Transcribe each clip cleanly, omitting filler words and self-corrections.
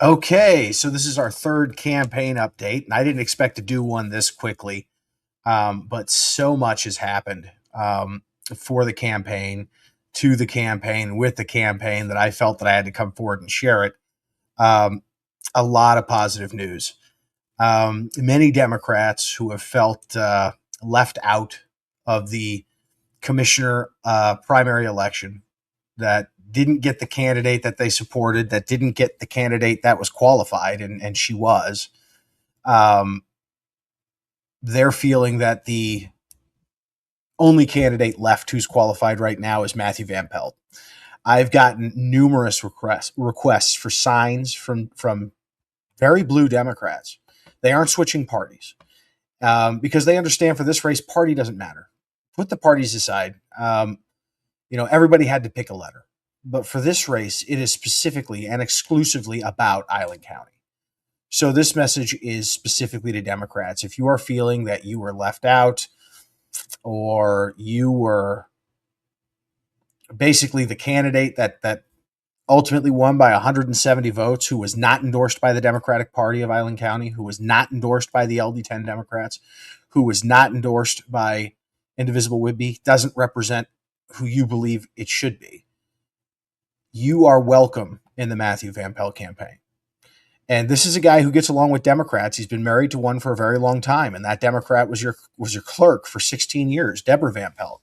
Okay, so this is our third campaign update, and I didn't expect to do one this quickly, but so much has happened for the campaign, to the campaign, with the campaign that I felt that I had to come forward and share it. Um, a lot of positive news. Many Democrats who have felt left out of the commissioner primary election, that didn't get the candidate that they supported, that didn't get the candidate that was qualified, and she was. Um, they're feeling that the only candidate left who's qualified right now is Matthew Van Pelt. I've gotten numerous requests for signs from very blue Democrats. They aren't switching parties because they understand for this race, party doesn't matter. Put the parties aside. Everybody had to pick a letter. But for this race, it is specifically and exclusively about Island County. So this message is specifically to Democrats. If you are feeling that you were left out or you were basically the candidate that ultimately won by 170 votes, who was not endorsed by the Democratic Party of Island County, who was not endorsed by the LD10 Democrats, who was not endorsed by Indivisible Whitby, doesn't represent who you believe it should be, you are welcome in the Matthew Van Pelt campaign. And this is a guy who gets along with Democrats. He's been married to one for a very long time, and that Democrat was your clerk for 16 years, Deborah Van Pelt.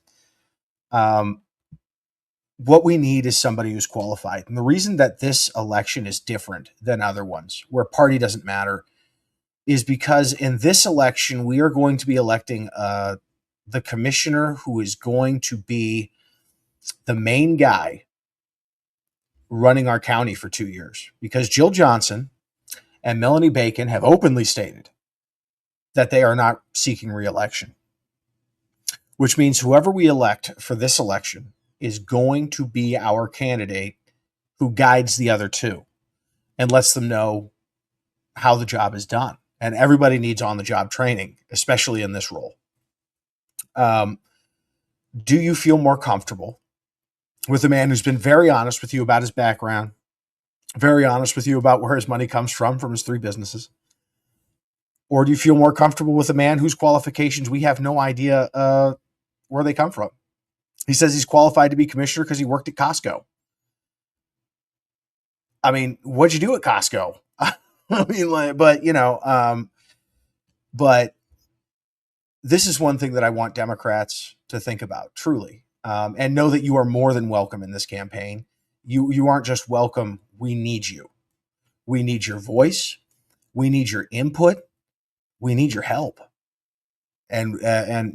What we need is somebody who's qualified. And the reason that this election is different than other ones, where party doesn't matter, is because in this election, we are going to be electing the commissioner who is going to be the main guy running our county for 2 years. Because Jill Johnson and Melanie Bacon have openly stated that they are not seeking re-election, which means whoever we elect for this election is going to be our candidate who guides the other two and lets them know how the job is done. And everybody needs on-the-job training, especially in this role. Do you feel more comfortable with a man who's been very honest with you about his background, very honest with you about where his money comes from his 3 businesses? Or do you feel more comfortable with a man whose qualifications we have no idea where they come from? He says he's qualified to be commissioner because he worked at Costco. I mean, what'd you do at Costco? But this is one thing that I want Democrats to think about, truly, and know that you are more than welcome in this campaign. You aren't just welcome. We need you. We need your voice. We need your input. We need your help. And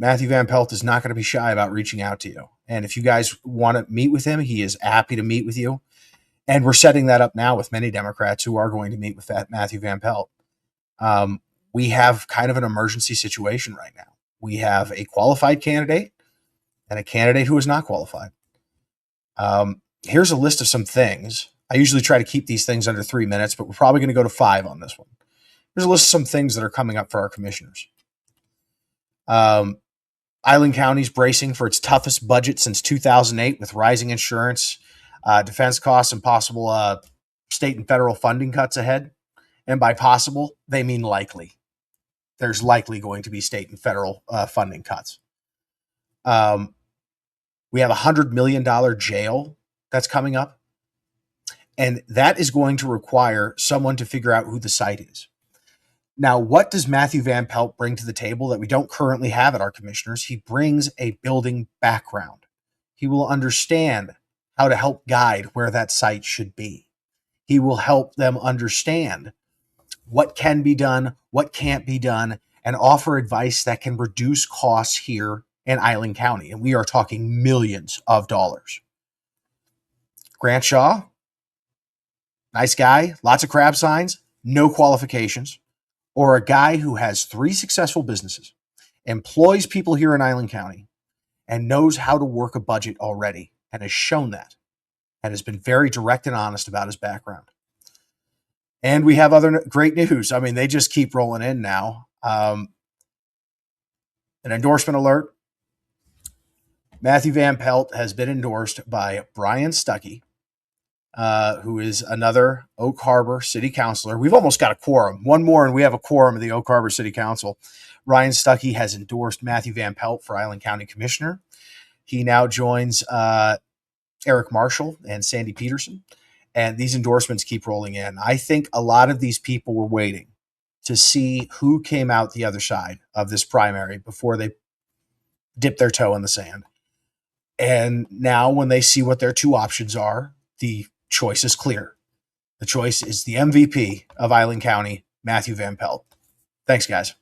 Matthew Van Pelt is not going to be shy about reaching out to you. And if you guys want to meet with him, he is happy to meet with you. And we're setting that up now with many Democrats who are going to meet with Matthew Van Pelt. We have kind of an emergency situation right now. We have a qualified candidate and a candidate who is not qualified. Here's a list of some things. I usually try to keep these things under 3 minutes, but we're probably going to go to 5 on this one. Here's a list of some things that are coming up for our commissioners. Island County's bracing for its toughest budget since 2008 with rising insurance, defense costs, and possible state and federal funding cuts ahead. And by possible, they mean likely. There's likely going to be state and federal funding cuts. We have a $100 million jail that's coming up. And that is going to require someone to figure out who the site is. Now, what does Matthew Van Pelt bring to the table that we don't currently have at our commissioners? He brings a building background. He will understand how to help guide where that site should be. He will help them understand what can be done, what can't be done, and offer advice that can reduce costs here in Island County. And we are talking millions of dollars. Grant Shaw, nice guy, lots of crab signs, no qualifications. Or a guy who has 3 successful businesses, employs people here in Island County, and knows how to work a budget already, and has shown that, and has been very direct and honest about his background. And we have other great news. I mean, they just keep rolling in now. An endorsement alert. Matthew Van Pelt has been endorsed by Brian Stuckey, who is another Oak Harbor City Councilor. We've almost got a quorum. One more, and we have a quorum of the Oak Harbor City Council. Ryan Stuckey has endorsed Matthew Van Pelt for Island County Commissioner. He now joins Eric Marshall and Sandy Peterson, and these endorsements keep rolling in. I think a lot of these people were waiting to see who came out the other side of this primary before they dip their toe in the sand. And now when they see what their two options are, the choice is clear. The choice is the MVP of Island County, Matthew Van Pelt. Thanks, guys.